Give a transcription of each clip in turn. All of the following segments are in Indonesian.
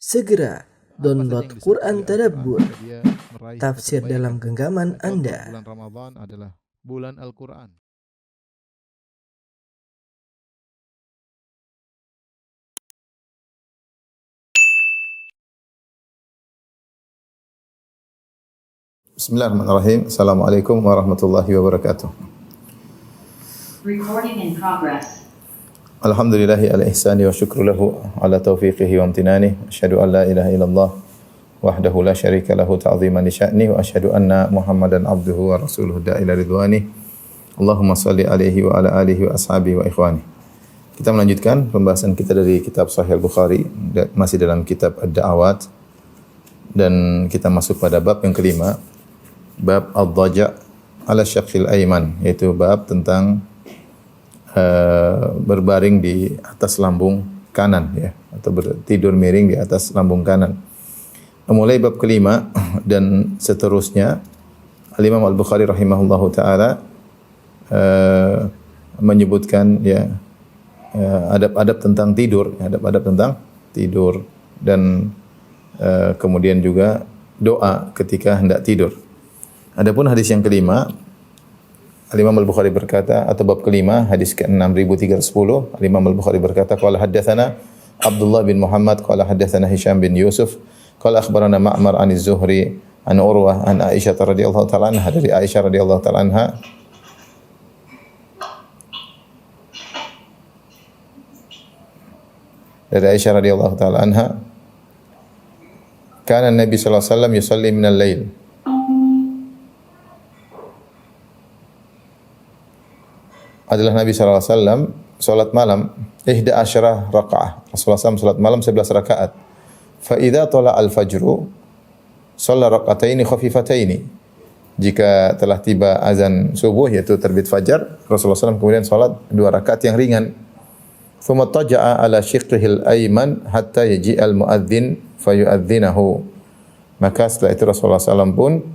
Segera download Quran Tadabbur, dia meraih tafsir kebaikan. dalam genggaman Contoh, Anda. bulan Ramadan adalah bulan Al-Quran. Bismillahirrahmanirrahim. Assalamualaikum warahmatullahi wabarakatuh. Recording in progress. Alhamdulillahi ala ihsani wa syukru lahu ala taufiqihi wa amtinani. Asyhadu an la ilaha illallah wahdahu la syarika lahu ta'ziman li sya'ni wa asyhadu anna Muhammadan abduhu wa rasuluhu da'ila ridwani. Allahumma salli alaihi wa ala alihi wa ashabihi wa ikhwani. Kita melanjutkan pembahasan kita dari kitab Sahih Al-Bukhari, masih dalam kitab Ad-Da'awat, dan kita masuk pada bab yang kelima, bab ad-dhaja' ala syaqqil ayman, yaitu bab tentang berbaring di atas lambung kanan, ya, atau tidur miring di atas lambung kanan. Mulai bab kelima dan seterusnya, Al-Imam Al-Bukhari rahimahullahu taala menyebutkan, ya, adab-adab tentang tidur, adab-adab tentang tidur, dan kemudian juga doa ketika hendak tidur. Adapun hadis yang kelima, Al-Imam Al-Bukhari berkata, atau bab kelima, hadis ke-6310, Al-Imam Al-Bukhari berkata, qala haddatsana Abdullah bin Muhammad, qala haddatsana Hisham bin Yusuf, qala akhbarana Ma'mar an Az-Zuhri an Urwah an Aisyah radhiyallahu ta'ala anha, dari Aisyah radhiyallahu ta'ala anha, dari Aisyah radhiyallahu ta'ala anha, kana Nabi sallallahu alaihi wasallam yusalli minal lail. Adalah Nabi sallallahu alaihi wasallam salat malam 11 rakaat. Rasulullah SAW salat malam 11 rakaat. Fa idza tala al-fajru shalla rak'ataini khafifataini. Jika telah tiba azan subuh, yaitu terbit fajar, Rasulullah SAW kemudian salat 2 rakaat yang ringan. Thumma taja'a ala shiqqihil ayman hatta yaji'al muadzin fayu'adzinahu. Maka setelah itu Rasulullah SAW pun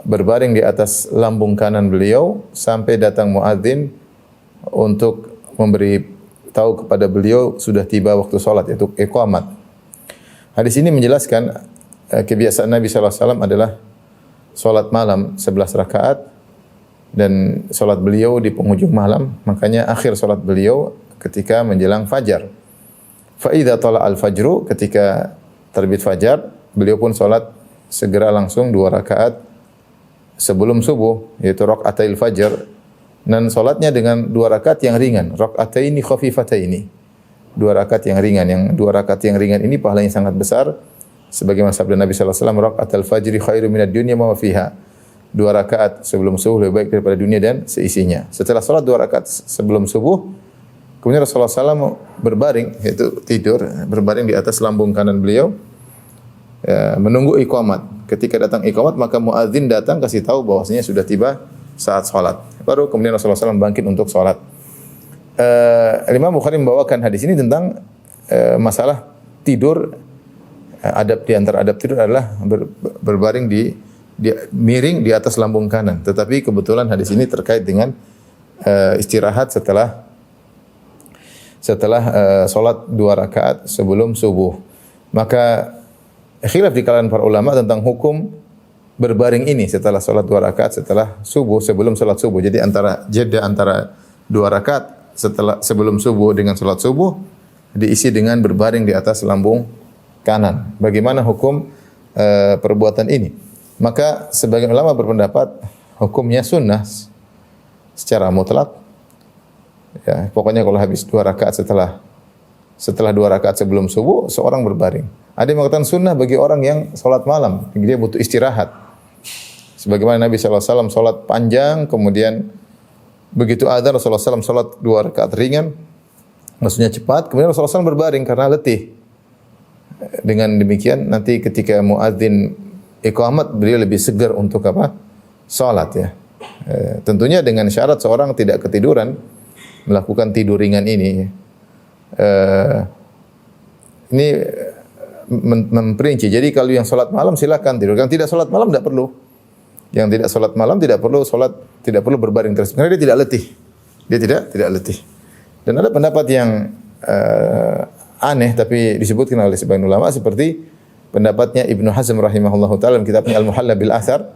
berbaring di atas lambung kanan beliau sampai datang muadzin untuk memberi tahu kepada beliau sudah tiba waktu salat, yaitu iqamat. Hadis ini menjelaskan kebiasaan Nabi sallallahu alaihi wasallam adalah salat malam 11 rakaat, dan salat beliau di penghujung malam, makanya akhir salat beliau ketika menjelang fajar. Fa idza tala al-fajru, ketika terbit fajar, beliau pun salat segera langsung 2 rakaat sebelum subuh, yaitu rakaatil fajar, dan salatnya dengan 2 rakaat yang ringan, rak'ataini khafifataini. 2 rakaat yang ringan, yang 2 rakaat yang ringan ini pahalanya sangat besar, sebagaimana sabda Nabi sallallahu alaihi wasallam, rak'atul fajri khairum minad dunya wa ma fiha. 2 rakaat sebelum subuh lebih baik daripada dunia dan seisinya. Setelah salat 2 rakaat sebelum subuh, kemudian Rasulullah SAW berbaring, yaitu tidur, berbaring di atas lambung kanan beliau, ya, menunggu iqamat. Ketika datang iqamat, maka muadzin datang kasih tahu bahwasanya sudah tiba saat salat. Baru kemudian Rasulullah SAW bangkit untuk salat. Imam Bukhari membawakan hadis ini tentang masalah tidur. Adab di antara adab tidur adalah berbaring di miring di atas lambung kanan. Tetapi kebetulan hadis ini terkait dengan istirahat setelah salat 2 rakaat sebelum subuh. Maka khilaf di kalangan para ulama tentang hukum berbaring ini setelah salat 2 rakaat setelah subuh, sebelum salat subuh. Jadi jeda antara 2 rakaat sebelum subuh dengan salat subuh diisi dengan berbaring di atas lambung kanan. Bagaimana hukum perbuatan ini? Maka sebagian ulama berpendapat hukumnya sunnah secara mutlak. Ya, pokoknya kalau habis 2 rakaat setelah 2 rakaat sebelum subuh, seorang berbaring. Ada yang mengatakan sunnah bagi orang yang salat malam, dia butuh istirahat. Sebagaimana Nabi sallallahu alaihi wasallam salat panjang, kemudian begitu adzan Rasulullah SAW salat 2 rakaat ringan, maksudnya cepat, kemudian Rasulullah SAW berbaring karena letih. Dengan demikian nanti ketika muadzin iqamat, beliau lebih segar untuk salat, ya. Tentunya dengan syarat seorang tidak ketiduran melakukan tidur ringan ini. Ini memperinci. Jadi kalau yang salat malam silakan tidur. Yang tidak salat malam tidak perlu. Yang tidak salat malam tidak perlu berbaring terus karena dia tidak letih. Dia tidak letih. Dan ada pendapat yang aneh tapi disebutkan oleh sebagian ulama seperti pendapatnya Ibnu Hazm rahimahullahu taala dalam kitabnya Al-Muhalla bil Athar.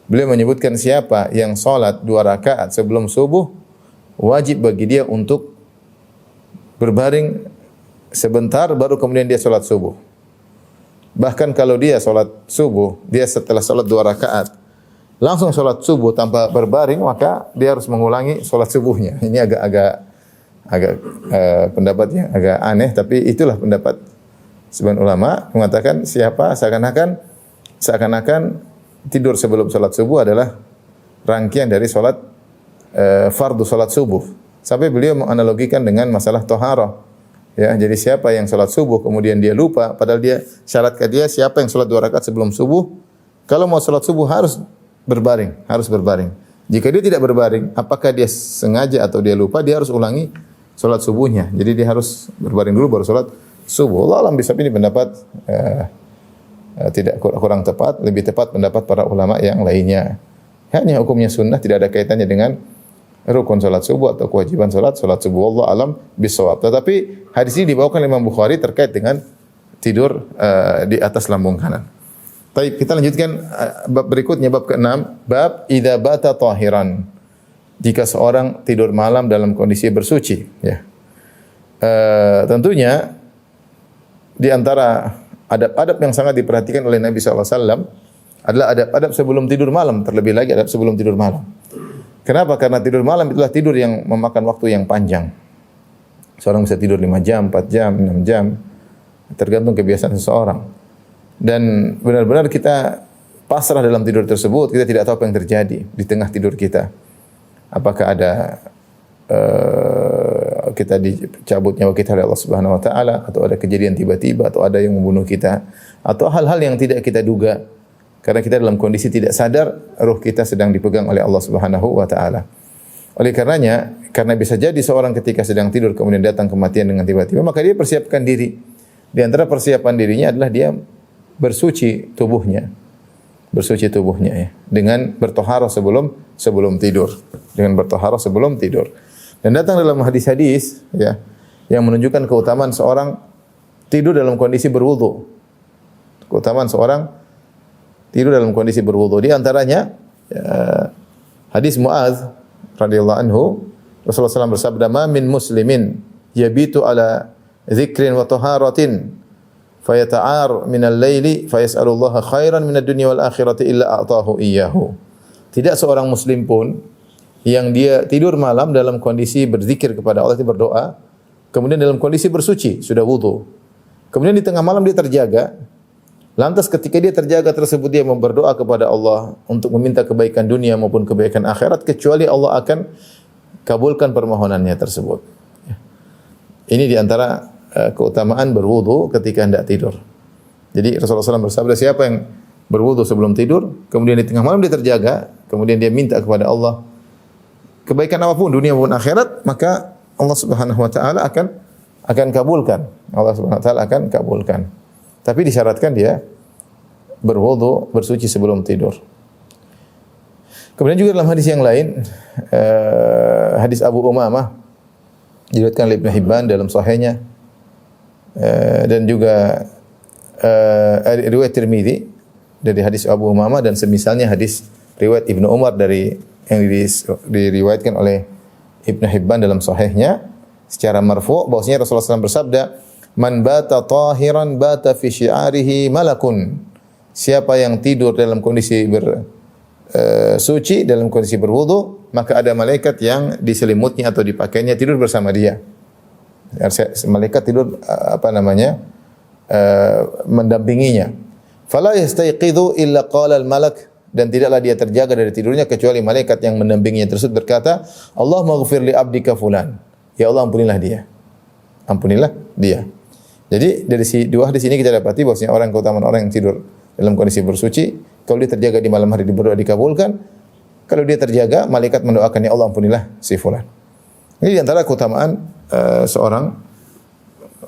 Beliau menyebutkan siapa yang salat 2 rakaat sebelum subuh wajib bagi dia untuk berbaring sebentar baru kemudian dia salat subuh. Bahkan kalau dia salat subuh, dia setelah salat 2 rakaat langsung salat subuh tanpa berbaring, maka dia harus mengulangi salat subuhnya. Ini agak pendapat yang agak aneh, tapi itulah pendapat sebagian ulama mengatakan siapa seakan-akan tidur sebelum salat subuh adalah rangkaian dari salat fardu salat subuh. Sampai beliau menganalogikan dengan masalah toharah. Ya, jadi siapa yang salat subuh kemudian dia lupa, padahal dia syaratkan dia siapa yang salat 2 rakaat sebelum subuh, kalau mau salat subuh harus berbaring. Jika dia tidak berbaring, apakah dia sengaja atau dia lupa, dia harus ulangi salat subuhnya. Jadi dia harus berbaring dulu baru salat subuh. Allah alam bisawab, ini pendapat tidak kurang tepat, lebih tepat pendapat para ulama yang lainnya. Hanya hukumnya sunnah, tidak ada kaitannya dengan rukun salat subuh atau kewajiban salat subuh. Allah alam bisawab. Tetapi hadis ini dibawakan oleh Imam Bukhari terkait dengan tidur di atas lambung kanan. Baik, kita lanjutkan bab berikutnya, bab ke-6, bab idza bata tahiran. Jika seorang tidur malam dalam kondisi bersuci, ya. Tentunya di antara adab-adab yang sangat diperhatikan oleh Nabi SAW adalah adab-adab sebelum tidur malam, terlebih lagi adab sebelum tidur malam. Kenapa? Karena tidur malam itulah tidur yang memakan waktu yang panjang. Seorang bisa tidur 5 jam, 4 jam, 6 jam, tergantung kebiasaan seseorang. Dan benar-benar kita pasrah dalam tidur tersebut, kita tidak tahu apa yang terjadi di tengah tidur kita. Apakah ada kita dicabut nyawa kita oleh Allah Subhanahu wa taala, atau ada kejadian tiba-tiba, atau ada yang membunuh kita, atau hal-hal yang tidak kita duga. Karena kita dalam kondisi tidak sadar, ruh kita sedang dipegang oleh Allah Subhanahu wa taala. Oleh karenanya, karena bisa jadi seorang ketika sedang tidur kemudian datang kematian dengan tiba-tiba, maka dia persiapkan diri. Di antara persiapan dirinya adalah dia bersuci tubuhnya ya, dengan bertoharah sebelum tidur, Dan datang dalam hadis-hadis ya yang menunjukkan keutamaan seorang tidur dalam kondisi berwudu. Di antaranya hadis Muadz radhiyallahu anhu, Rasulullah SAW bersabda, "Ma min muslimin yabitu ala dzikrin wa taharatin fayata'ar minal laili fayas'alullaha khairan minad dunya wal akhirati illa a'tahu iyyahu." Tidak seorang muslim pun yang dia tidur malam dalam kondisi berzikir kepada Allah, itu berdoa, kemudian dalam kondisi bersuci, sudah wudu. Kemudian di tengah malam dia terjaga. Lantas ketika dia terjaga tersebut, dia berdoa kepada Allah untuk meminta kebaikan dunia maupun kebaikan akhirat, kecuali Allah akan kabulkan permohonannya tersebut. Ini di antara keutamaan berwudu ketika hendak tidur. Jadi Rasulullah SAW bersabda, siapa yang berwudu sebelum tidur, kemudian di tengah malam dia terjaga, kemudian dia minta kepada Allah kebaikan apapun dunia maupun akhirat, maka Allah Subhanahu wa taala akan kabulkan. Tapi disyaratkan dia berwudu, bersuci sebelum tidur. Kemudian juga dalam hadis yang lain, hadis Abu Umamah diriwayatkan oleh Ibnu Hibban dalam sahihnya, dan juga riwayat Tirmidzi dari hadis Abu Umamah, dan semisalnya hadis riwayat Ibnu Umar yang diriwayatkan oleh Ibnu Hibban dalam sahihnya secara marfu' bahwasanya Rasulullah SAW bersabda, "Man bata tahiran bata fi syi'arihi malakun." Siapa yang tidur dalam kondisi suci, dalam kondisi berwudu, maka ada malaikat yang di selimutnya atau di pakaiannya tidur bersama dia. Malaikat tidur mendampinginya. Fala yastayqidhu illa qala al-malak, dan tidaklah dia terjaga dari tidurnya kecuali malaikat yang mendampinginya tersebut berkata, "Allahumma ighfir li abdika fulan." Ya Allah, ampunilah dia. Jadi dari dua hadis ini kita dapati bahwasanya keutamaan orang yang tidur dalam kondisi bersuci, kalau dia terjaga di malam hari berdoa dikabulkan. Kalau dia terjaga, malaikat mendoakan, ya Allah ampunilah si fulan. Ini di antara keutamaan seorang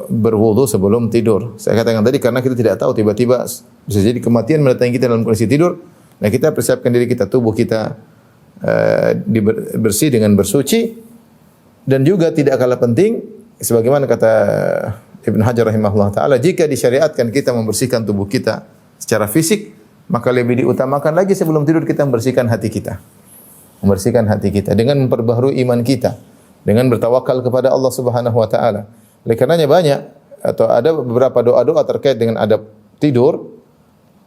berwudu sebelum tidur. Saya katakan tadi karena kita tidak tahu, tiba-tiba bisa jadi kematian mendatangi kita dalam kondisi tidur. Nah, kita persiapkan diri kita, tubuh kita bersih dengan bersuci. Dan juga tidak kalah penting, sebagaimana kata Ibnu Hajar rahimahullah taala, jika disyariatkan kita membersihkan tubuh kita secara fisik, maka lebih diutamakan lagi sebelum tidur kita membersihkan hati kita. Membersihkan hati kita dengan memperbaharui iman kita, dengan bertawakal kepada Allah Subhanahu wa taala. Oleh karenanya banyak atau ada beberapa doa-doa terkait dengan adab tidur,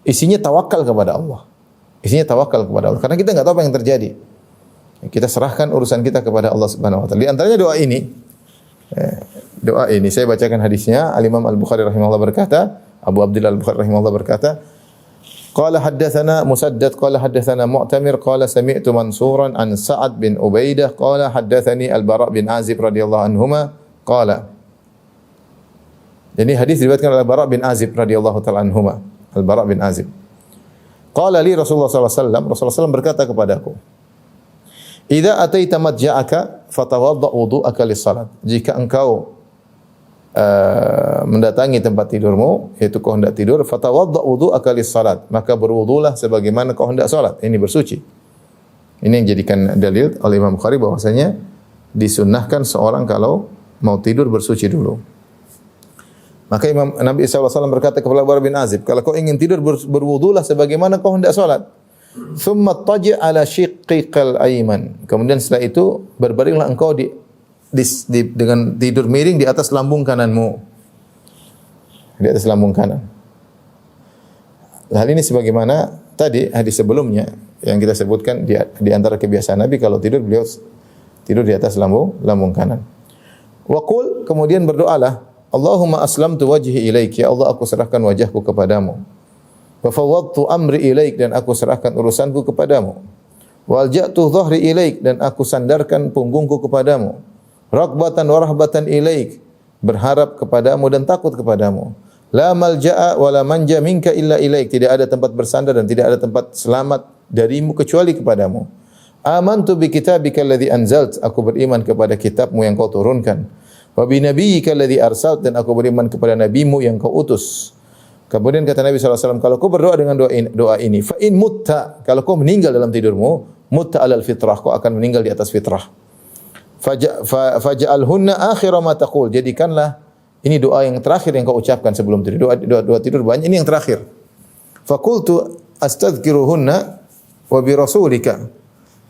isinya tawakal kepada Allah. Isinya tawakal kepada Allah. Karena kita enggak tahu apa yang terjadi. Kita serahkan urusan kita kepada Allah Subhanahu wa taala. Di antaranya doa ini. Doa ini saya bacakan hadisnya. Al-Imam Al-Bukhari rahimahullah berkata, Abu Abdullah Al-Bukhari rahimahullah berkata, qala haddatsana Musaddad qala haddatsana Mu'tamir qala sami'tu Mansuran an Sa'ad bin Ubaidah qala haddatsani Al-Bara' bin Azib radhiyallahu anhuma qala. Jadi hadis diriwayatkan oleh Al-Bara' bin Azib radhiyallahu taala anhuma. Al-Bara' bin Azib. Qala li Rasulullah sallallahu alaihi wasallam, Rasulullah SAW berkata kepadaku, "Idza ataita madja'aka fatawadda wudu'aka lis-salat." Jika engkau mendatangi tempat tidurmu, yaitu kau hendak tidur, fatawadda wudu'aka lis-salat, maka berwudulah sebagaimana kau hendak salat. Ini bersuci. Ini yang jadikan dalil oleh Imam Bukhari bahwasanya disunnahkan seorang kalau mau tidur bersuci dulu. Maka Nabi SAW berkata kepada Bara bin Azib, kalau kau ingin tidur berwudulah sebagaimana kau hendak salat. Thumma taji' ala shiqqikal ayman. Kemudian setelah itu berbaringlah engkau dengan tidur miring di atas lambung kananmu. Di atas lambung kanan. Hal ini sebagaimana tadi hadis sebelumnya yang kita sebutkan di antara kebiasaan Nabi kalau tidur beliau tidur di atas lambung kanan. Wa qul, kemudian berdoalah, Allahumma aslamtu wajhi ilaik, ya Allah aku serahkan wajahku kepadamu. Wa fawwadtu amri ilaik, dan aku serahkan urusanku kepadamu. Wa alja'tu dhahri ilaik, dan aku sandarkan punggungku kepadamu. Raghbatan wa rahbatan ilaik, berharap kepadamu dan takut kepadamu. La malja'a wa la manja minka illa ilaik, tidak ada tempat bersandar dan tidak ada tempat selamat darimu kecuali kepadamu. Amantu bi kitabika alladhi anzalt, aku beriman kepada kitabmu yang kau turunkan. Wa bi nabiyyika alladhi arsalt, dan aku beriman kepada nabimu yang kau utus. Kemudian kata Nabi SAW, kalau kau berdoa dengan doa ini, fa in mutta, kalau kau meninggal dalam tidurmu, mutta alal fitrah, kau akan meninggal di atas fitrah. Faj'alhunna akhira ma taqul, jadikanlah ini doa yang terakhir yang kau ucapkan sebelum tidur. Doa tidur banyak, ini yang terakhir. Faqultu astadhkiruhunna wa bi rasulika.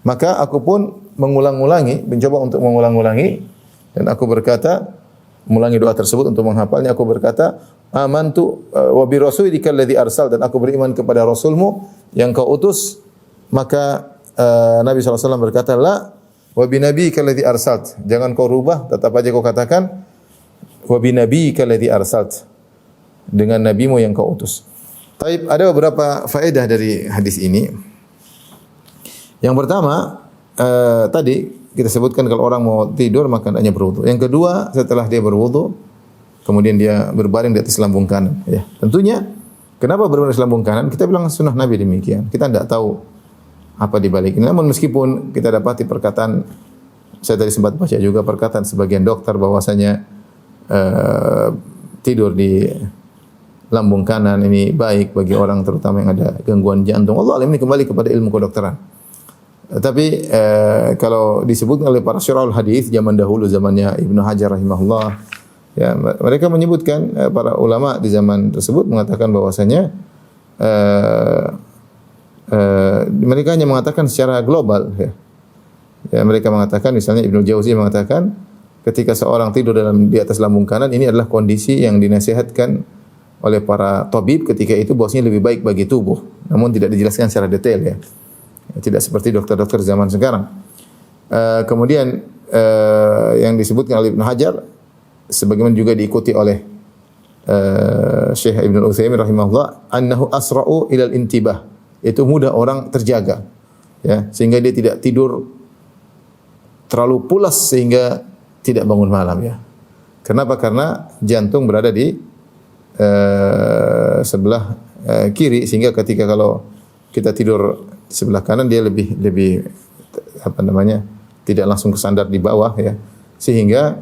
Maka aku pun mencoba untuk mengulang-ulangi, dan aku berkata, mengulangi doa tersebut untuk menghafalnya, aku berkata, amantu wa bi rasulika alladhi arsal, dan aku beriman kepada rasulmu yang kau utus. Maka Nabi SAW berkata, la wa bi nabiyyika alladhi arsalt, jangan kau rubah, tetap aja kau katakan wa bi nabiyyika alladhi arsalt, dengan nabimu yang kau utus. Taib, ada beberapa faedah dari hadis ini. Yang pertama, tadi kita sebutkan kalau orang mau tidur maka hendaknya berwudu. Yang kedua, setelah dia berwudu, kemudian dia berbaring di atas lambung kanan. Ya, tentunya, kenapa berbaring di atas lambung kanan? Kita bilang sunnah Nabi demikian. Kita tidak tahu apa di balik ini. Namun meskipun kita dapati perkataan, saya tadi sempat baca juga perkataan sebagian dokter bahwasanya tidur di lambung kanan ini baik bagi orang terutama yang ada gangguan jantung. Allah alam, ini kembali kepada ilmu kedokteran. Tapi kalau disebutkan oleh para syurahul hadis zaman dahulu, zamannya Ibnu Hajar rahimahullah, ya, mereka menyebutkan, para ulama di zaman tersebut mengatakan bahwasanya mereka hanya mengatakan secara global, ya. Ya, mereka mengatakan, misalnya Ibnu Jauzi mengatakan ketika seorang tidur di atas lambung kanan, ini adalah kondisi yang dinasihatkan oleh para tabib ketika itu bahwasanya lebih baik bagi tubuh. Namun tidak dijelaskan secara detail, ya. Tidak seperti dokter-dokter zaman sekarang. Kemudian yang disebutkan oleh Ibnu Hajar, sebagaimana juga diikuti oleh Syekh Ibnu Utsaimin rahimahullah, annahu asra'u ilal intibah, itu mudah orang terjaga, ya, sehingga dia tidak tidur terlalu pulas sehingga tidak bangun malam, ya. Kenapa? Karena jantung berada di sebelah kiri, sehingga ketika kalau kita tidur sebelah kanan dia lebih tidak langsung kesandar di bawah, ya, sehingga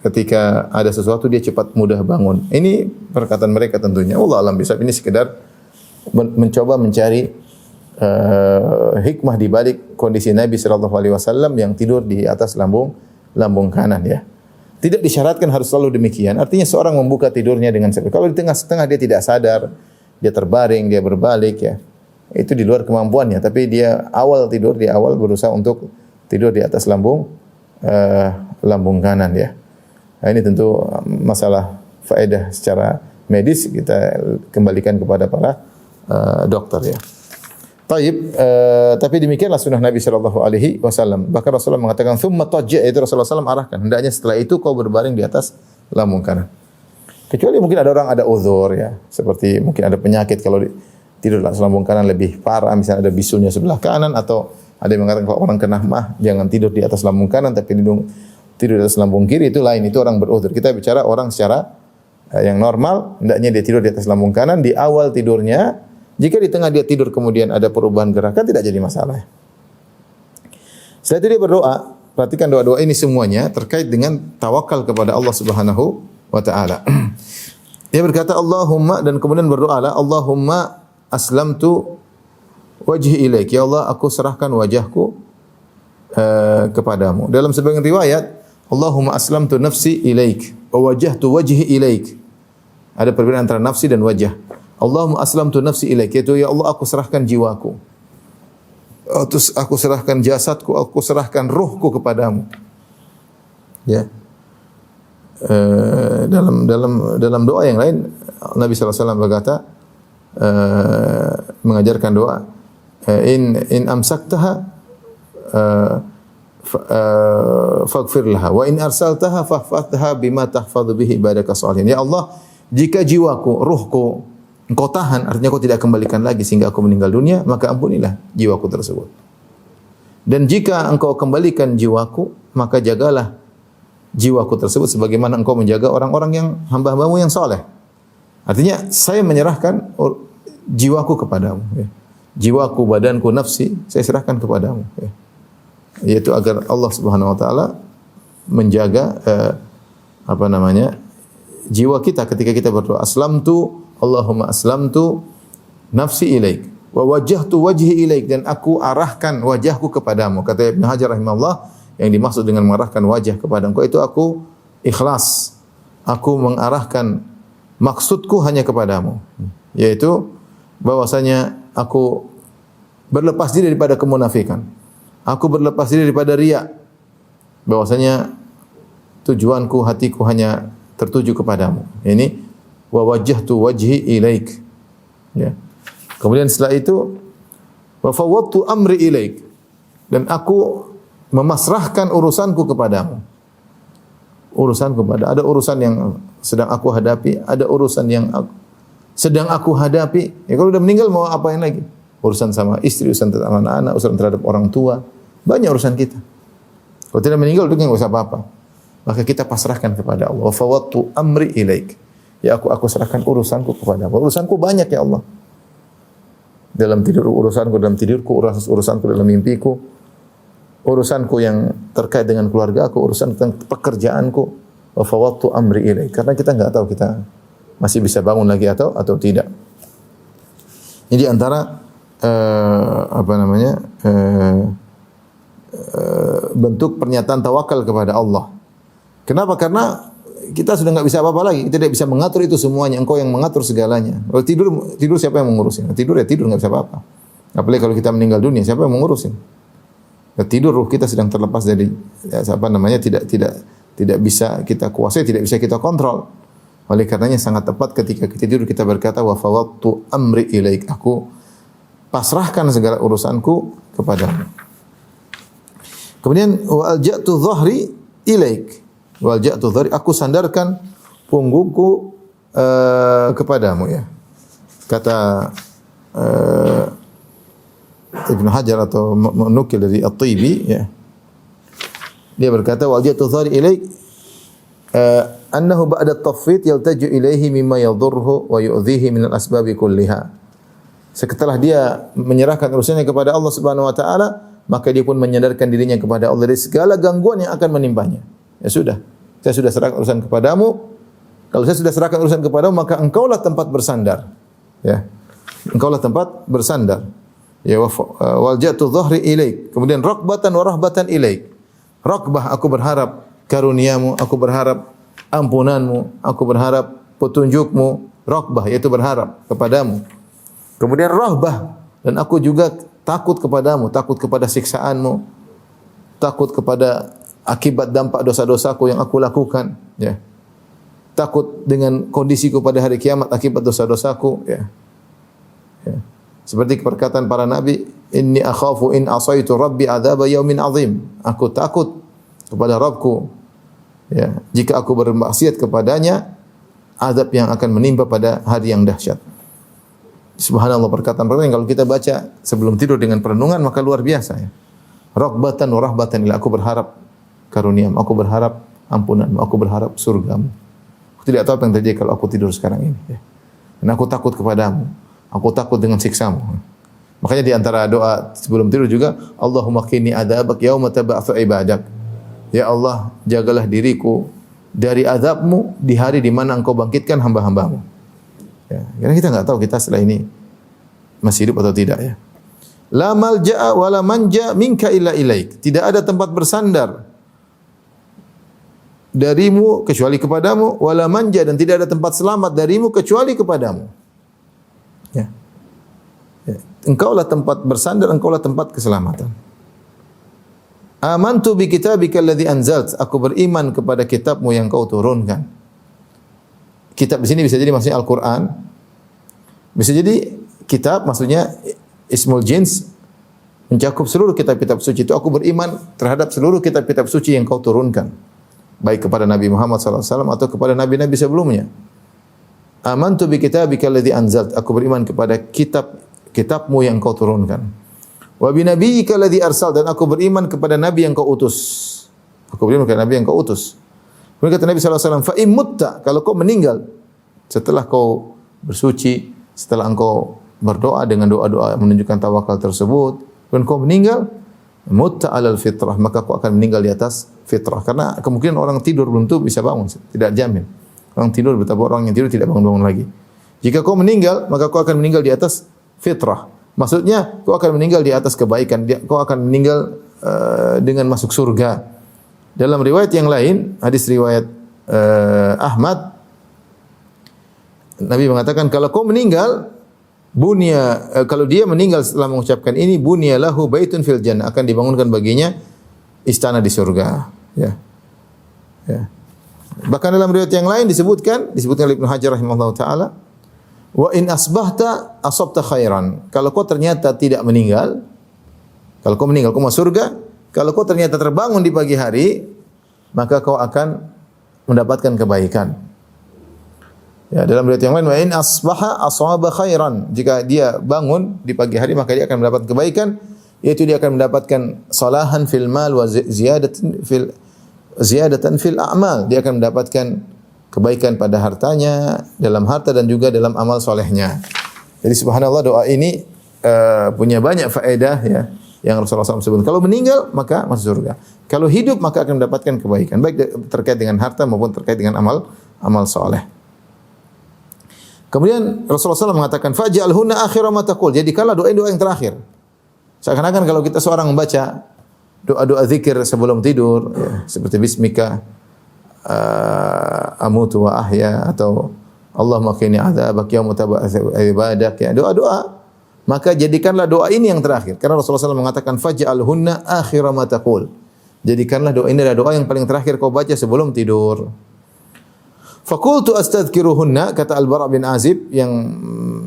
ketika ada sesuatu dia cepat mudah bangun. Ini perkataan mereka tentunya. Allah alam bisawab, ini sekedar mencoba mencari hikmah di balik kondisi Nabi sallallahu alaihi wasallam yang tidur di atas lambung kanan, ya. Tidak disyaratkan harus selalu demikian. Artinya seorang membuka tidurnya dengan sebab. Kalau di tengah-tengah dia tidak sadar, dia terbaring, dia berbalik ya. Itu di luar kemampuannya, tapi dia di awal berusaha untuk tidur di atas lambung kanan ya. Nah, ini tentu masalah faedah secara medis, kita kembalikan kepada para dokter ya. Taib, tapi demikianlah sunnah Nabi sallallahu alaihi wasallam. Bahkan Rasulullah mengatakan tsumma tajja, itu Rasulullah sallallahu arahkan. Hendaknya setelah itu kau berbaring di atas lambung kanan. Kecuali mungkin ada orang ada uzur ya, seperti mungkin ada penyakit kalau tidur di atas lambung kanan lebih parah, misalnya ada bisulnya sebelah kanan, atau ada yang mengatakan kalau orang kena mah jangan tidur di atas lambung kanan tapi tidur di atas lambung kiri, itu lain, itu orang beruzur. Kita bicara orang secara yang normal, hendaknya dia tidur di atas lambung kanan di awal tidurnya. Jika di tengah dia tidur kemudian ada perubahan gerakan, tidak jadi masalah. Setelah itu dia berdoa. Perhatikan doa-doa ini semuanya terkait dengan tawakal kepada Allah Subhanahu wa taala. Dia berkata Allahumma, dan kemudian berdoalah, Allahumma aslamtu wajhi ilaik. Ya Allah, aku serahkan wajahku kepadamu. Dalam sebagian riwayat, Allahumma aslamtu nafsi ilaik wa wajjahtu wajhi ilaik. Ada perbedaan antara nafsi dan wajah. Allahumma aslamtu nafsi ilaik, yaitu ya Allah aku serahkan jiwaku. Terus aku serahkan jasadku, aku serahkan ruhku kepadamu. Ya. Dalam doa yang lain Nabi sallallahu alaihi wasallam berkata, mengajarkan doa, in amsaktaha faghfir laha wa in arsaltaha fahfadha bima tahfadhu bihi ibadaka shalihin. Ya Allah, jika jiwaku, ruhku Engkau tahan, artinya Kau tidak kembalikan lagi sehingga aku meninggal dunia, maka ampunilah jiwaku tersebut. Dan jika Engkau kembalikan jiwaku, maka jagalah jiwaku tersebut sebagaimana Engkau menjaga orang-orang yang hamba-hambamu yang soleh. Artinya saya menyerahkan jiwaku kepadamu. Ya. Jiwaku, badanku, nafsi, saya serahkan kepadamu. Ya. Yaitu agar Allah Subhanahu Wa Taala menjaga jiwa kita ketika kita berdoa. Allahumma aslamtu nafsi ilaik wa wajjahtu wajhi ilaik, dan aku arahkan wajahku kepadamu. Kata Ibnu Hajar rahimahullah, yang dimaksud dengan mengarahkan wajah kepada Engkau itu aku ikhlas. Aku mengarahkan maksudku hanya kepadamu, yaitu bahwasanya aku berlepas diri daripada kemunafikan. Aku berlepas diri daripada riya. Bahwasanya tujuanku, hatiku hanya tertuju kepadamu. Ini wa wajjahtu wajhi ilaik. Ya. Kemudian setelah itu wa fawwadtu amri ilaik, dan aku memasrahkan urusanku kepadamu. Ada urusan yang sedang aku hadapi, ada urusan yang sedang aku hadapi. Ya, kalau sudah meninggal mau apain lagi? Urusan sama istri, urusan terhadap anak-anak, urusan terhadap orang tua. Banyak urusan kita. Kalau tidak meninggal itu enggak usah apa-apa. Maka kita pasrahkan kepada Allah. Wa fawwadtu amri ilaik. Ya aku serahkan urusanku kepadamu. Urusanku banyak ya Allah. Dalam tidur urusanku, dalam tidurku urusanku, dalam mimpiku, urusanku yang terkait dengan keluarga aku, urusan tentang pekerjaanku. Wa fawwadtu amri ilaik. Karena kita enggak tahu kita masih bisa bangun lagi atau tidak. Ini di antara bentuk pernyataan tawakal kepada Allah. Kenapa? Karena kita sudah enggak bisa apa-apa lagi. Kita tidak bisa mengatur itu semuanya. Engkau yang mengatur segalanya. Kalau tidur siapa yang mengurusin? Tidur enggak bisa apa-apa. Apalagi kalau kita meninggal dunia, siapa yang mengurusin? Tidur ruh kita sedang terlepas dari tidak bisa kita kuasai, tidak bisa kita kontrol. Oleh karenanya sangat tepat ketika kita tidur kita berkata wa fawwadtu amri ilaik. Aku pasrahkan segala urusanku kepadamu. Kemudian wa alja'tu dhahri ilaik. Wal ja'tu dhari, aku sandarkan punggungku kepadamu ya. Kata Ibnu Hajar atau menukil dari At-Tibi ya. Dia berkata wal ja'tu dhari ilaik annahu ba'da at-tafwid yaltaju ilaihi mimma yadhurruhu wa yu'dhihi min al-asbabi kulliha. Setelah dia menyerahkan urusannya kepada Allah Subhanahu wa taala, maka dia pun menyandarkan dirinya kepada Allah dari segala gangguan yang akan menimpanya. Ya sudah, saya sudah serahkan urusan kepadamu. Kalau saya sudah serahkan urusan kepadamu, maka engkaulah tempat bersandar. Ya. Engkaulah tempat bersandar. Ya wal ja'tu dhahri ilaik. Kemudian rakbatan wa rahbatan ilaik. Rakbah, aku berharap karuniamu, aku berharap ampunanmu, aku berharap petunjukmu, raghbah yaitu berharap kepadamu. Kemudian rahbah, dan aku juga takut kepadamu, takut kepada siksaanmu, takut kepada akibat dampak dosa-dosaku yang aku lakukan, ya. Takut dengan kondisiku pada hari kiamat akibat dosa-dosaku, ya. Ya. Seperti perkataan para nabi, inni akhafu in asaitu rabbi adzaba yaumin azim. Aku takut kepada Rabbku, ya, jika aku bermaksiat kepadanya, azab yang akan menimpa pada hari yang dahsyat. Subhanallah, perkataan yang kalau kita baca sebelum tidur dengan perenungan maka luar biasa, ya. Raghbatan wa rahbatan ila, aku berharap karuniamu, aku berharap ampunanmu, aku berharap surgamu. Aku tidak tahu apa yang terjadi kalau aku tidur sekarang ini, ya. Dan aku takut kepadamu, aku takut dengan siksamu. Makanya di antara doa sebelum tidur juga, Allahumma qini adzabak yauma tab'atsu ibadak. Ya Allah, jagalah diriku dari azabmu di hari di mana engkau bangkitkan hamba-hambamu. Ya, karena kita enggak tahu kita setelah ini masih hidup atau tidak, ya. La malja'a wa la manja minka illa ilaik. Tidak ada tempat bersandar darimu kecuali kepadamu, wa la manja, dan tidak ada tempat selamat darimu kecuali kepadamu. Ya. Ya. Engkaulah tempat bersandar, engkaulah tempat keselamatan. Amantu bi kitabika alladhi anzalt. Aku beriman kepada kitabmu yang kau turunkan. Kitab di sini bisa jadi maksudnya Al-Qur'an. Bisa jadi kitab maksudnya ismul jins, mencakup seluruh kitab-kitab suci. Itu aku beriman terhadap seluruh kitab-kitab suci yang kau turunkan, baik kepada Nabi Muhammad SAW atau kepada nabi-nabi sebelumnya. Amantu bi kitabika alladhi anzalt. Aku beriman kepada kitabmu yang kau turunkan. Wa bi nabiyyika alladhi arsal, dan aku beriman kepada nabi yang kau utus. Aku beriman kepada nabi yang kau utus. Kemudian kata Nabi SAW, fa in mutta, kalau kau meninggal setelah kau bersuci, setelah engkau berdoa dengan doa-doa menunjukkan tawakal tersebut, dan kau meninggal mutta alal fitrah, maka kau akan meninggal di atas fitrah. Karena kemungkinan orang tidur belum tentu bisa bangun, tidak jamin. Orang tidur, betapa orang yang tidur tidak bangun-bangun lagi. Jika kau meninggal, maka kau akan meninggal di atas fitrah. Maksudnya, kau akan meninggal di atas kebaikan. Kau akan meninggal dengan masuk surga. Dalam riwayat yang lain, hadis riwayat Ahmad, Nabi mengatakan kalau kau meninggal, kalau dia meninggal setelah mengucapkan ini, bunya lahu baitun fil jannah, akan dibangunkan baginya istana di surga. Ya. Ya. Bahkan dalam riwayat yang lain disebutkan oleh Ibnu Hajar rahimahullah taala, wa in asbahta asabta khairan. Kalau kau ternyata tidak meninggal, kalau kau meninggal kau masuk surga. Kalau kau ternyata terbangun di pagi hari, maka kau akan mendapatkan kebaikan. Ya, dalam riwayat yang lain, wa in asbaha asaba khairan. Jika dia bangun di pagi hari, maka dia akan mendapatkan kebaikan, yaitu dia akan mendapatkan salahan fil mal wa ziyadatan fil a'mal. Dia akan mendapatkan kebaikan pada hartanya, dalam harta dan juga dalam amal solehnya. Jadi subhanallah, doa ini punya banyak faedah, ya, yang Rasulullah SAW sebut. Kalau meninggal maka masuk surga. Kalau hidup maka akan mendapatkan kebaikan, baik terkait dengan harta maupun terkait dengan amal soleh. Kemudian Rasulullah SAW mengatakan, faj'alhunna akhira ma taqul. Jadikanlah doa yang terakhir. Seakan-akan kalau kita seorang membaca doa-doa zikir sebelum tidur, ya, seperti bismika amutu wa ahya, atau Allahumma qini adzabak yauma tab'atsu ibadak, ya, doa-doa, maka jadikanlah doa ini yang terakhir. Karena Rasulullah SAW mengatakan faj'alhunna akhira ma taqul. Jadikanlah doa ini adalah doa yang paling terakhir kau baca sebelum tidur. Faqultu astadhkiruhunna, kata Al-Bara' bin Azib yang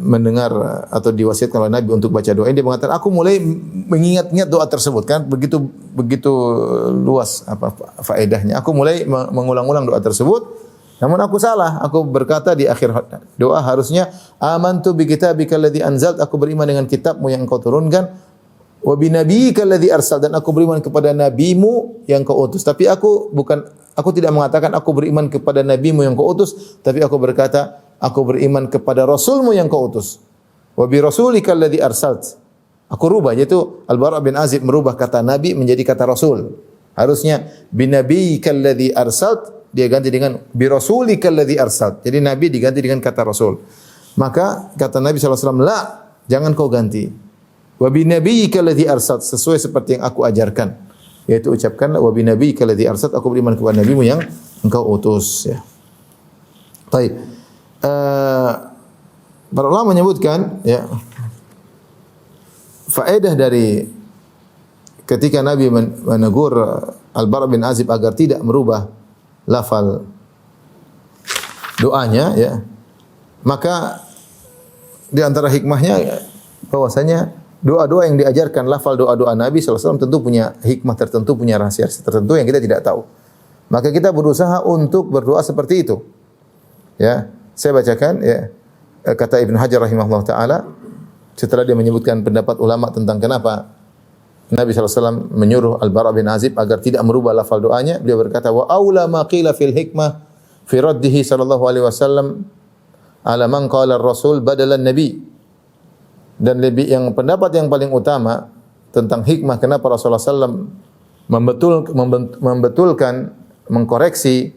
mendengar atau diwasiatkan oleh Nabi untuk baca doa ini, dia mengatakan aku mulai mengingat-ingat doa tersebut, kan begitu luas apa faedahnya. Aku mulai mengulang-ulang doa tersebut, namun aku salah. Aku berkata di akhir doa harusnya amantu bi kitabika alladhi anzalt, aku beriman dengan kitabmu yang engkau turunkan, wa bi nabiyyika alladhi arsal, dan aku beriman kepada nabimu yang kau utus. Tapi aku tidak mengatakan aku beriman kepada nabimu yang kau utus, tapi aku berkata aku beriman kepada rasulmu yang kau utus. Wa bi rasulika alladhi arsalt. Aku rubah, yaitu Al-Bara' bin Azib merubah kata nabi menjadi kata rasul. Harusnya bi nabiyyika alladhi arsalt, dia ganti dengan bi rasulika alladhi arsalt. Jadi nabi diganti dengan kata rasul. Maka kata Nabi SAW, la, jangan kau ganti. Wa bi nabiyyika alladhi arsalt, sesuai seperti yang aku ajarkan. yaitu ucapkanlah wa binabiyyika alladzi arsalt, aku beriman kepada nabimu yang engkau utus, ya. Baik. Para ulama menyebutkan, ya, faedah dari ketika Nabi menegur Al-Bara' bin Azib agar tidak merubah lafal doanya, ya, maka di antara hikmahnya bahwasanya doa-doa yang diajarkan, lafal doa-doa Nabi SAW tentu punya hikmah tertentu, punya rahasia tertentu yang kita tidak tahu. Maka kita berusaha untuk berdoa seperti itu. Ya, saya bacakan, ya, kata Ibnu Hajar rahimahullah taala setelah dia menyebutkan pendapat ulama tentang kenapa Nabi SAW menyuruh Al-Bara' bin Azib agar tidak merubah lafal doanya, beliau berkata, wa aula ma qila fil hikmah fi raddihi sallallahu alaihi wasallam ala man qala ar-rasul badalan nabi. Dan lebih yang pendapat yang paling utama tentang hikmah kenapa Rasulullah SAW membetulkan, mengkoreksi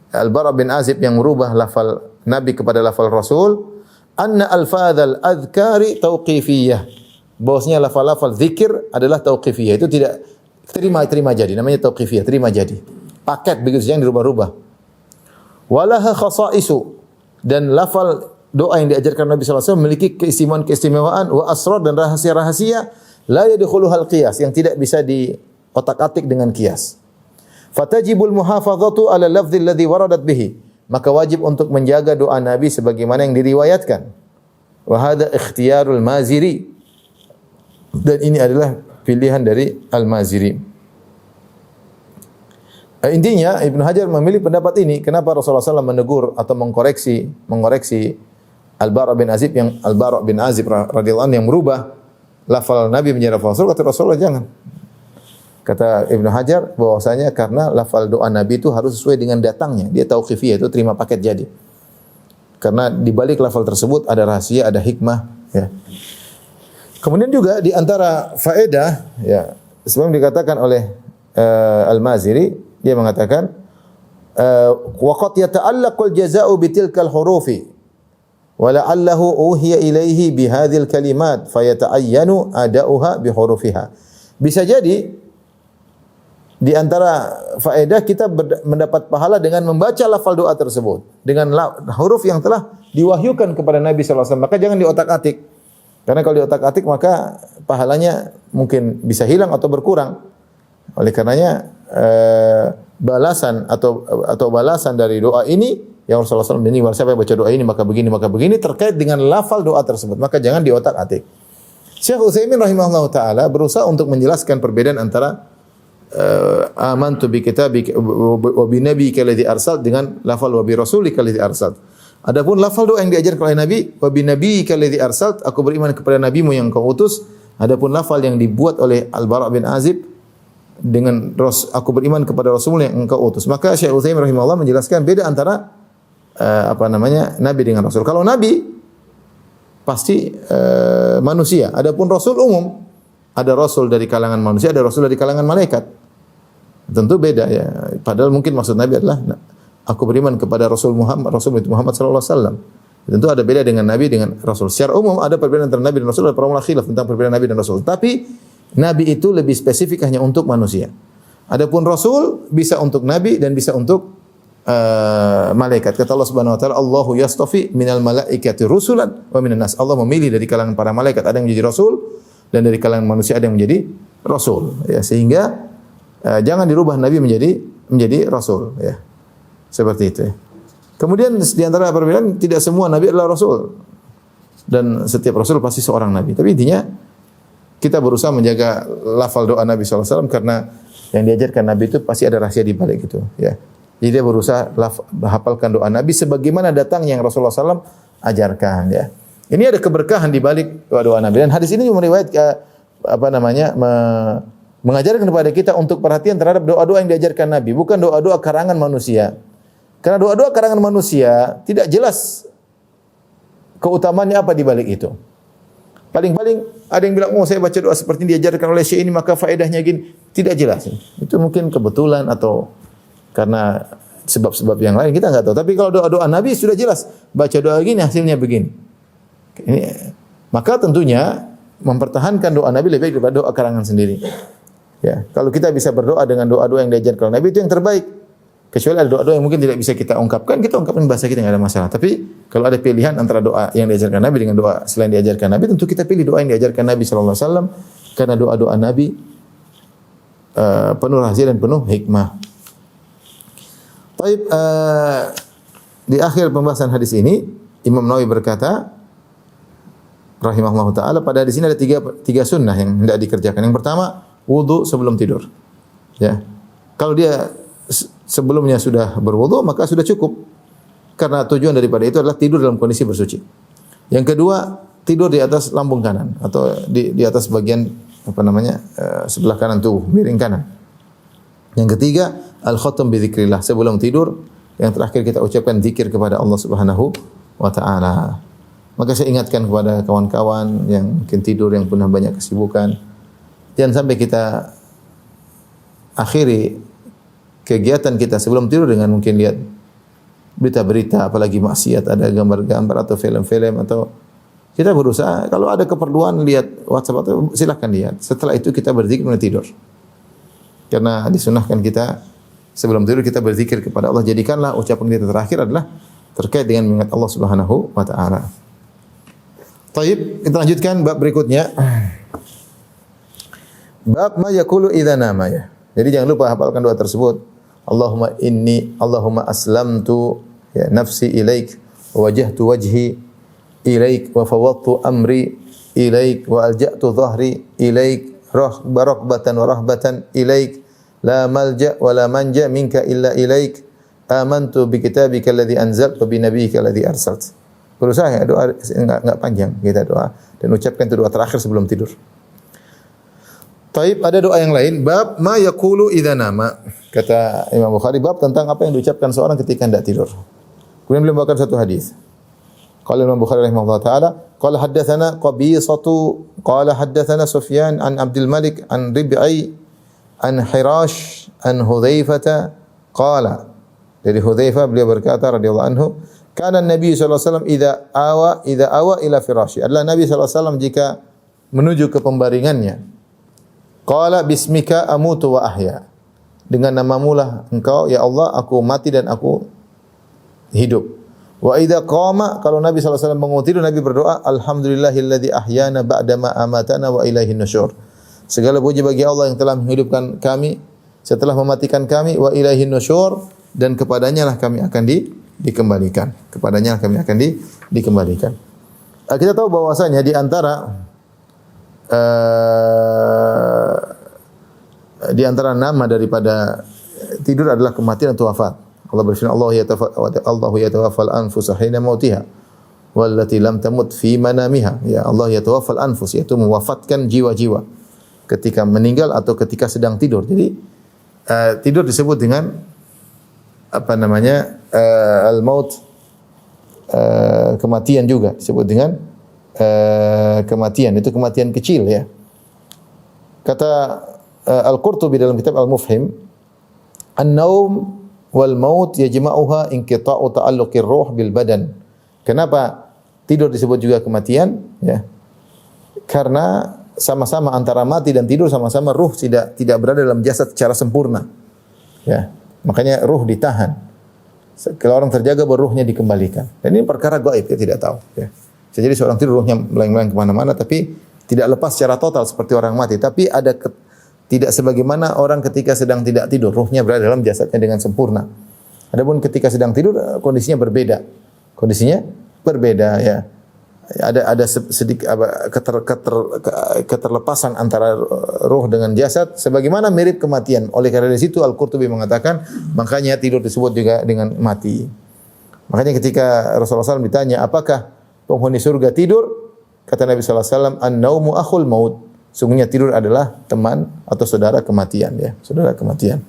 Al-Bara' bin Azib yang merubah lafal Nabi kepada lafal Rasul, anna alfadzal adhkari tauqifiyah. Bahwasanya lafal-lafal zikir adalah tauqifiyah. Itu tidak terima jadi, namanya tauqifiyah, terima jadi. Paket begitu saja yang dirubah-rubah. Walaha khasaisu, dan lafal doa yang diajarkan Nabi sallallahu alaihi wasallam memiliki keistimewaan wa asrar dan rahasia-rahasia la yadkhuluhal qiyas, yang tidak bisa diotak-atik dengan qiyas. Fatajibul muhafazatu ala lafdhil ladzi waradat bihi, maka wajib untuk menjaga doa Nabi sebagaimana yang diriwayatkan. Wa hadha ikhtiyarul Maziri, dan ini adalah pilihan dari Al-Maziri. Intinya Ibnu Hajar memilih pendapat ini. Kenapa Rasulullah SAW menegur atau mengoreksi Al-Bara' bin Azib, yang Al-Bara' bin Azib radhiyallahu anhu yang merubah lafal Nabi menjadi lafal Rasul? Kata Rasulullah, jangan. Kata Ibnu Hajar bahwasanya karena lafal doa Nabi itu harus sesuai dengan datangnya. Dia tauqifiyah, itu terima paket jadi. Karena di balik lafal tersebut ada rahasia, ada hikmah, ya. Kemudian juga di antara faedah, ya, sebelum dikatakan oleh Al-Maziri, dia mengatakan wa qad yata'allaqul jazaa'u bitilkal hurufi wa la'allahu uhiya ilaihi bihadhil kalimat fayata'ayyanu ada'uha bihurufiha. Bisa jadi di antara faedah kita mendapat pahala dengan membaca lafal doa tersebut dengan huruf yang telah diwahyukan kepada Nabi sallallahu alaihi wasallam. Maka jangan diotak-atik. Karena kalau diotak-atik maka pahalanya mungkin bisa hilang atau berkurang. Oleh karenanya balasan atau balasan dari doa ini yang Rasulullah SAW ini, siapa yang baca doa ini maka begini terkait dengan lafal doa tersebut. Maka jangan diotak-atik. Syekh Utsaimin rahimahullah taala berusaha untuk menjelaskan perbedaan antara amantu bi kitabika wa bi nabiyyika alladzi arsalt dengan lafal wa bi rasulika alladzi arsalt. Adapun lafal doa yang diajarkan oleh Nabi, wa bi nabiyyika alladzi arsalt, aku beriman kepada nabimu yang kau utus. Adapun lafal yang dibuat oleh Al-Bara' bin Azib dengan aku beriman kepada Rasul yang engkau utus. Maka Syekh Utsaimin rahimahullah menjelaskan beda antara Nabi dengan Rasul. Kalau Nabi pasti manusia, adapun Rasul umum. Ada Rasul dari kalangan manusia, ada Rasul dari kalangan malaikat. Tentu beda, ya. Padahal mungkin maksud Nabi adalah aku beriman kepada Rasul itu Muhammad sallallahu alaihi wasallam. Tentu ada beda dengan Nabi dengan Rasul. Secara umum ada perbedaan antara Nabi dan Rasul, ada para ulama khilaf tentang perbedaan Nabi dan Rasul. Tapi Nabi itu lebih spesifik hanya untuk manusia. Adapun Rasul bisa untuk Nabi dan bisa untuk malaikat. Kata Allah Subhanahu wa taala, Allahu yastafi minal malaikati rusulan wa minan nas. Allah memilih dari kalangan para malaikat ada yang menjadi rasul dan dari kalangan manusia ada yang menjadi rasul, ya, sehingga jangan dirubah Nabi menjadi rasul, ya. Seperti itu, ya. Kemudian di antara perbedaan, tidak semua Nabi adalah rasul dan setiap rasul pasti seorang nabi. Tapi intinya kita berusaha menjaga lafal doa Nabi SAW karena yang diajarkan Nabi itu pasti ada rahasia di balik itu, ya. Jadi dia berusaha hafalkan doa Nabi sebagaimana datang yang Rasulullah SAW ajarkan, ya. Ini ada keberkahan di balik doa Nabi, dan hadis ini meriwayat mengajarkan kepada kita untuk perhatian terhadap doa-doa yang diajarkan Nabi, bukan doa-doa karangan manusia. Karena doa-doa karangan manusia tidak jelas keutamaannya apa di balik itu. Paling-paling ada yang bilang, saya baca doa seperti ini diajarkan oleh syekh ini maka faedahnya gini. Tidak jelas. Itu mungkin kebetulan atau karena sebab-sebab yang lain, kita enggak tahu. Tapi kalau doa-doa Nabi sudah jelas, baca doa gini hasilnya begini. Maka tentunya mempertahankan doa Nabi lebih baik daripada doa karangan sendiri. Ya, kalau kita bisa berdoa dengan doa-doa yang diajarkan Nabi itu yang terbaik. Kecuali ada doa-doa yang mungkin tidak bisa kita ungkapkan, kita ungkapkan bahasa kita, enggak ada masalah. Tapi kalau ada pilihan antara doa yang diajarkan Nabi dengan doa selain diajarkan Nabi, tentu kita pilih doa yang diajarkan Nabi sallallahu alaihi wasallam karena doa-doa Nabi penuh rahasia dan penuh hikmah. Baik, di akhir pembahasan hadis ini Imam Nawawi berkata rahimahullah taala, pada hadis ini ada tiga sunnah yang hendak dikerjakan. Yang pertama, wudu sebelum tidur. Ya. Kalau dia sebelumnya sudah berwudu, maka sudah cukup. Karena tujuan daripada itu adalah tidur dalam kondisi bersuci. Yang kedua, tidur di atas lambung kanan atau di atas bagian sebelah kanan tubuh, miring kanan. Yang ketiga, al-khatam bi dzikrillah, sebelum tidur yang terakhir kita ucapkan zikir kepada Allah Subhanahu wa taala. Maka saya ingatkan kepada kawan-kawan yang mungkin tidur, yang punya banyak kesibukan, jangan sampai kita akhiri kegiatan kita sebelum tidur dengan mungkin lihat berita-berita, apalagi maksiat, ada gambar-gambar atau film-film, atau kita berusaha kalau ada keperluan lihat WhatsApp atau silakan lihat. Setelah itu kita berzikir kemudian tidur. Karena disunahkan kita sebelum tidur kita berzikir kepada Allah. Jadikanlah ucapan kita terakhir adalah terkait dengan mengingat Allah Subhanahu wa taala. Baik, kita lanjutkan bab berikutnya. Bab ma yaqulu idza nama ya. Jadi jangan lupa hafalkan doa tersebut. Allahumma aslamtu ya nafsi ilaik wa wajjahtu wajhi ilaik wa fawwadtu amri ilaik wa alja'tu dhahri ilaik raghbatan wa rahbatan ilaik la malja wa la manja minka illa ilaik amantu bi kitabika alladhi anzalta wa bi nabiyyika alladhi arsalta. Berusaha ya, doa enggak panjang, kita doa dan ucapkan itu doa terakhir sebelum tidur. Taib, ada doa yang lain, bab ma yaqulu idza nama. Kata Imam Bukhari, bab tentang apa yang diucapkan seorang ketika hendak tidur. Kemudian beliau membawakan satu hadis. Qala Imam Bukhari rahimahullah taala, qala haddatsana Qabisatu, qala haddatsana Sufyan an Abdul Malik an Rib'i an Hirash an Hudzaifah qala. Dari Hudzaifah beliau berkata radhiyallahu anhu, kana Nabi sallallahu alaihi wasallam idza awa ila firasyi. Adalah Nabi sallallahu alaihi wasallam jika menuju ke pembaringannya, qala bismika amutu wa ahya. Dengan namamu lah engkau ya Allah aku mati dan aku hidup. Wa idza qama, kalau Nabi sallallahu alaihi wasallam bangun tidur Nabi berdoa, alhamdulillahilladzi ahyana ba'dama amatana wa ilaihin nusyur. Segala puji bagi Allah yang telah menghidupkan kami setelah mematikan kami, wa ilaihin nusyur, dan kepadanya lah kami akan dikembalikan. Kepadanya lah kami akan dikembalikan. Kita tahu bahwasanya di antara nama daripada tidur adalah kematian atau wafat. Allah berfirman, Allahu yatawaffal anfusa hina mautiha wallati lam tamut fi manamiha. Ya, Allah yatawaffal anfus, yaitu mewafatkan jiwa-jiwa ketika meninggal atau ketika sedang tidur. Jadi tidur disebut dengan al-maut, kematian juga disebut dengan kematian. Itu kematian kecil ya. Kata Al-Qurtubi dalam kitab Al-Mufhim, an-naum wal maut yajma'uha inqita'u ta'alluqir ruh bil badan. Kenapa tidur disebut juga kematian? Ya. Karena sama-sama antara mati dan tidur sama-sama ruh tidak berada dalam jasad secara sempurna. Ya. Makanya ruh ditahan. Kalau orang terjaga baru ruhnya dikembalikan. Dan ini perkara gaib, kita tidak tahu. Ya. Jadi seorang tidur ruhnya melayang-layang kemana-mana, tapi tidak lepas secara total seperti orang mati. Tapi ada tidak sebagaimana orang ketika sedang tidak tidur, ruhnya berada dalam jasadnya dengan sempurna. Adapun ketika sedang tidur kondisinya berbeda. Kondisinya berbeda ya. Ada sedikit keterlepasan antara ruh dengan jasad sebagaimana mirip kematian. Oleh karena di situ Al-Qurtubi mengatakan makanya tidur disebut juga dengan mati. Makanya ketika Rasulullah SAW ditanya, apakah penghuni surga tidur? Kata Nabi SAW, an-naumu akhul maut. Sungguhnya tidur adalah teman atau saudara kematian ya, saudara kematian.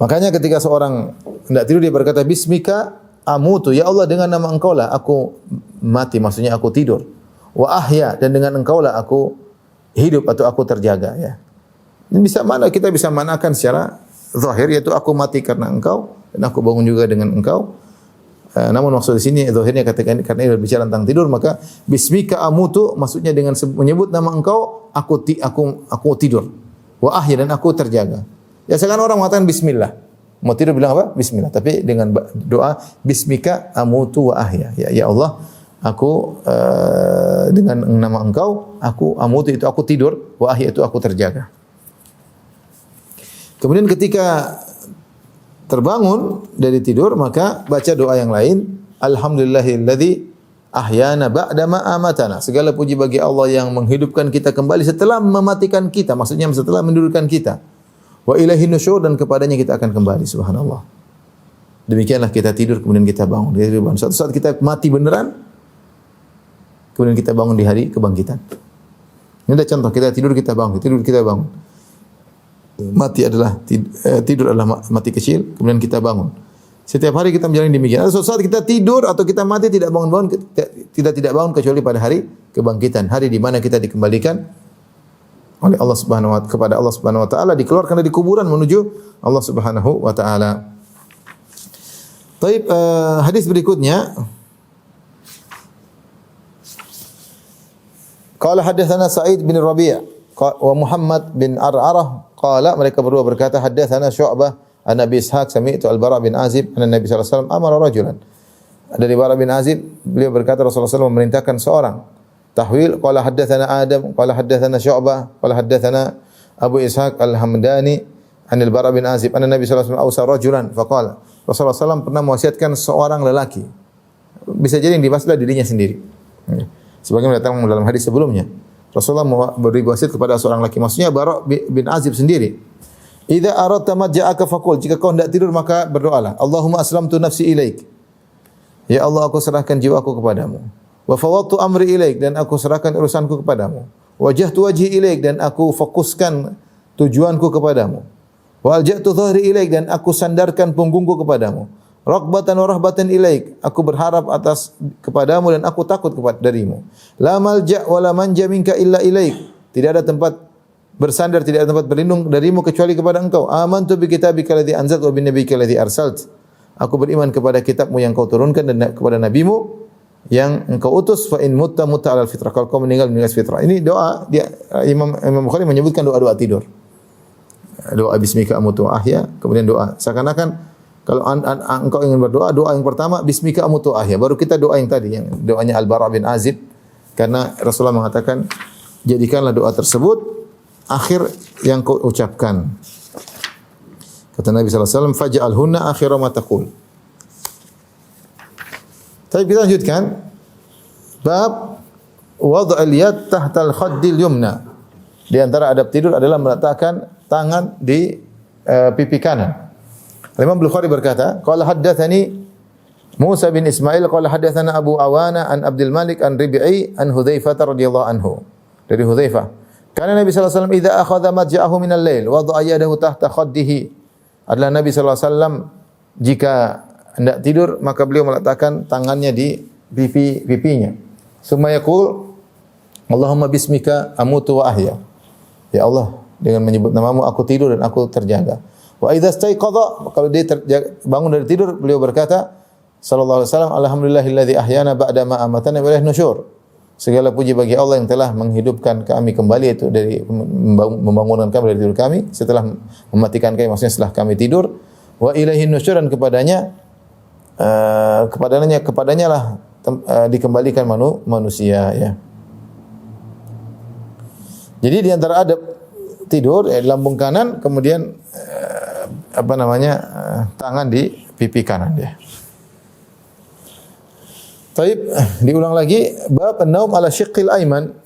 Makanya ketika seorang hendak tidur dia berkata bismika amutu, ya Allah dengan nama Engkau lah aku mati, maksudnya aku tidur. Wa ahya, dan dengan Engkau lah aku hidup atau aku terjaga ya. Ini kita bisa manakan secara zahir, yaitu aku mati karena Engkau dan aku bangun juga dengan Engkau. Namun maksud di sini zahirnya karena ini berbicara tentang tidur, maka bismika amutu maksudnya dengan menyebut nama Engkau aku tidur. wa ahya, dan aku terjaga. Ya sekarang orang mengatakan bismillah. Mau tidur bilang apa? Bismillah. Tapi dengan doa bismika amutu wa ahya. Ya Allah, aku dengan nama Engkau, aku amutu itu aku tidur, wa ahya itu aku terjaga. Kemudian ketika terbangun dari tidur, maka baca doa yang lain, alhamdulillahilladzi ahyana ba'dama amatana. Segala puji bagi Allah yang menghidupkan kita kembali setelah mematikan kita, maksudnya setelah mendudukkan kita. Wa ilaihin nusyur, dan kepadanya kita akan kembali, subhanallah. Demikianlah kita tidur, kemudian kita bangun. Suatu saat kita mati beneran, kemudian kita bangun di hari kebangkitan. Ini ada contoh, kita tidur kita bangun, tidur kita bangun. Mati adalah tidur adalah mati kecil, kemudian kita bangun. Setiap hari kita menjalani demikian. Suatu saat kita tidur atau kita mati tidak bangun-bangun, tidak bangun kecuali pada hari kebangkitan, hari di mana kita dikembalikan oleh Allah Subhanahu wa taala kepada Allah Subhanahu wa taala, dikeluarkan dari kuburan menuju Allah Subhanahu wa taala. Baik, hadis berikutnya. Qala hadatsana Sa'id bin Rabi' wa Muhammad bin Ar'arah qala, mereka berdua berkata, hadatsana Syu'bah an Abi Ishaq sami'tu Al-Bara' bin Azib anna Nabi sallallahu alaihi wasallam amara rajulan. Dari Bara' bin Azib, beliau berkata Rasulullah SAW memerintahkan seorang. Tahwil, qala haddatsana Adam, qala haddatsana Syu'bah, qala haddatsana Abu Ishaq Al-Hamdani an Al-Bara' bin Azib anna Nabi sallallahu alaihi wasallam awsa rajulan faqala. Rasulullah SAW pernah mewasiatkan seorang lelaki. Bisa jadi yang dibahas adalah dirinya sendiri. Sebagaimana datang dalam hadis sebelumnya. Rasulullah memberi wasiat kepada seorang lelaki, maksudnya Bara' bin Azib sendiri. Idza aradta madja'aka faqul, jika kau hendak tidur maka berdoalah. Allahumma aslamtu nafsi ilaik. Ya Allah, aku serahkan jiwaku kepadamu. Wa fawwadtu amri ilaik, dan aku serahkan urusanku kepadamu. Wajjahtu wajhi ilaik, dan aku fokuskan tujuanku kepadamu. Wa alja'tu dhahri ilaik, dan aku sandarkan punggungku kepadamu. Raghbatan wa rahbatan ilaik, aku berharap atas kepadamu dan aku takut darimu. La malja' wa la manja minka illa ilaik, tidak ada tempat bersandar, tidak ada tempat berlindung darimu kecuali kepada Engkau. Amantu bi kitabika alladhi anzalta wa bi nabiyyika alladhi arsalt. Aku beriman kepada kitabmu yang kau turunkan dan kepada nabimu yang engkau utus. Fa in mutta alal fitrah, kalau kau meninggal fitrah. Ini doa dia, Imam Bukhari menyebutkan doa-doa tidur. Doa bismika amutu ahya, kemudian doa seakan-akan kalau engkau ingin berdoa, doa yang pertama bismika amutu ahya, baru kita doa yang tadi, yang doanya Al-Bara' bin Azib, karena Rasulullah mengatakan jadikanlah doa tersebut akhir yang kau ucapkan. Kata Nabi sallallahu alaihi wasallam, faj'alhunna akhira ma taqul. Tapi kita lanjutkan bab wad'al yad tahta al-khaddil yumna. Di antara adab tidur adalah meletakkan tangan di pipi kanan. Imam Bukhari berkata, qala haddatsani Musa bin Ismail qala haddatsana Abu Awana an Abdul Malik an Rabi'i an Hudzaifah radhiyallahu anhu. Dari Hudzaifah, karena Nabi sallallahu alaihi wasallam idza akhadha madja'ahu min al-lail wada'a yadahu tahta khaddihi. Adalah Nabi sallallahu alaihi wasallam jika hendak tidur maka beliau meletakkan tangannya di pipinya. Summa yaqul Allahumma bismika amutu wa ahya. Ya Allah, dengan menyebut namamu aku tidur dan aku terjaga. Wa idza staiqadha, kalau dia bangun dari tidur beliau berkata sallallahu alaihi wasallam, alhamdulillahilladzi ahyana ba'da ma amatana wa ilaihin nusyur. Segala puji bagi Allah yang telah menghidupkan kami kembali, itu dari membangunkan kami dari tidur kami, setelah mematikan kami, maksudnya setelah kami tidur. Wa ilaihin nusyur, dan kepadanya lah dikembalikan manusia, ya. Jadi di antara adab tidur lambung kanan, kemudian tangan di pipi kanan, ya. Taib, diulang lagi bab an-naum ala syiqqil aiman.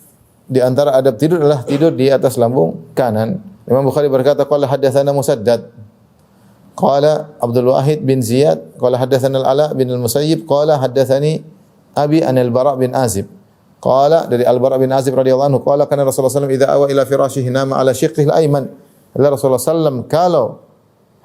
Di antara adab tidur adalah tidur di atas lambung kanan. Imam Bukhari berkata qala haddatsana Musaddad qala Abdul Wahid bin Ziyad qala haddatsana Al-Ala bin Al-Musayyib qala haddatsani Abi an Al-Bara' bin Azib qala, dari Al-Bara' bin Azib radhiyallahu anhu qala kana Rasulullah sallallahu alaihi wasallam idza awa ila firashihi nama ala syiqqil aiman. Rasulullah sallallahu kalau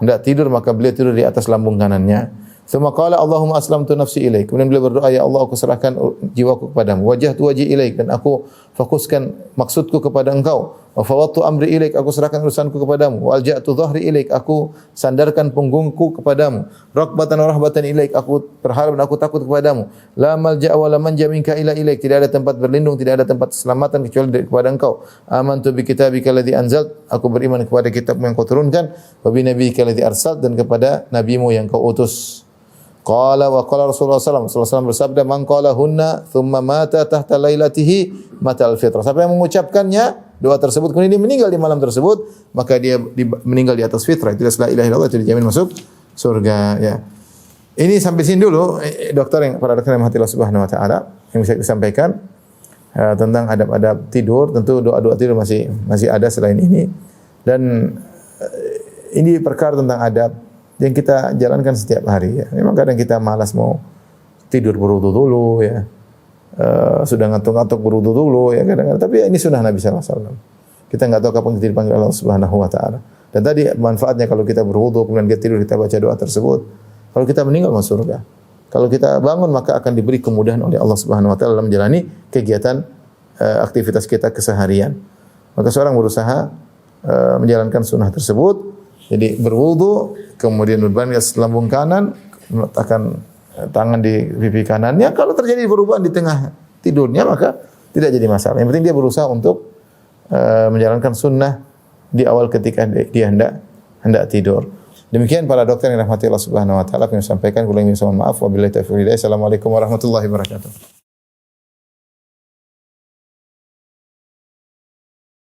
hendak tidur maka beliau tidur di atas lambung kanannya. Tsumma qala Allahumma aslamtu nafsi ilaik. Kemudian beliau berdoa, ya Allah, aku serahkan jiwaku kepadamu. Wajjahtu wajhi ilaik, dan aku fokuskan maksudku kepada Engkau. Wa fawwadtu amri ilaik, aku serahkan urusanku kepadamu. Wa alja'tu dhahri ilaik, aku sandarkan punggungku kepadamu. Raqbatan wa rahbatan ilaik, aku berharap dan aku takut kepadamu. La malja'a wa la manja minka illa ilaik, tidak ada tempat berlindung, tidak ada tempat keselamatan kecuali dari kepada Engkau. Amantu bi kitabika alladhi anzalt, aku beriman kepada kitabmu yang kau turunkan, wa bi nabiyyika alladhi arsalt, dan kepada nabimu yang kau utus. Qala wa qala Rasulullah sallallahu alaihi wasallam bersabda, man qala hunna thumma mata tahta lailatihi mata al-fitrah. Siapa yang mengucapkannya doa tersebut kemudian dia meninggal di malam tersebut, maka dia meninggal di atas fitrah. Itu la ilaha illallah, itu dijamin masuk surga, ya. Ini sampai sini dulu para dokter yang rahmati Allah Subhanahu wa taala yang bisa disampaikan tentang adab-adab tidur. Tentu doa-doa tidur masih ada selain ini. Dan ini perkara tentang adab yang kita jalankan setiap hari, ya. Memang kadang kita malas mau tidur berwudu dulu, ya. Sudah ngantuk-ngantuk berwudu dulu, ya kadang-kadang. Tapi ini sunnah Nabi sallallahu alaihi wasallam. Kita enggak tahu kapan kita dipanggil Allah Subhanahu wa taala. Dan tadi manfaatnya kalau kita berwudu kemudian kita tidur, kita baca doa tersebut. Kalau kita meninggal masuk surga. Kalau kita bangun maka akan diberi kemudahan oleh Allah Subhanahu wa taala dalam menjalani kegiatan aktivitas kita keseharian. Maka seorang berusaha menjalankan sunnah tersebut. Jadi berwudu, kemudian berbaring di atas lambung kanan, meletakkan tangan di pipi kanannya. Kalau terjadi perubahan di tengah tidurnya maka tidak jadi masalah. Yang penting dia berusaha untuk menjalankan sunnah di awal ketika dia hendak tidur. Demikian para dokter yang rahmati Allah Subhanahu wa taala, kami sampaikan, kurang lebih mohon maaf. Wabillahi taufiq hidayah. Assalamualaikum warahmatullahi wabarakatuh.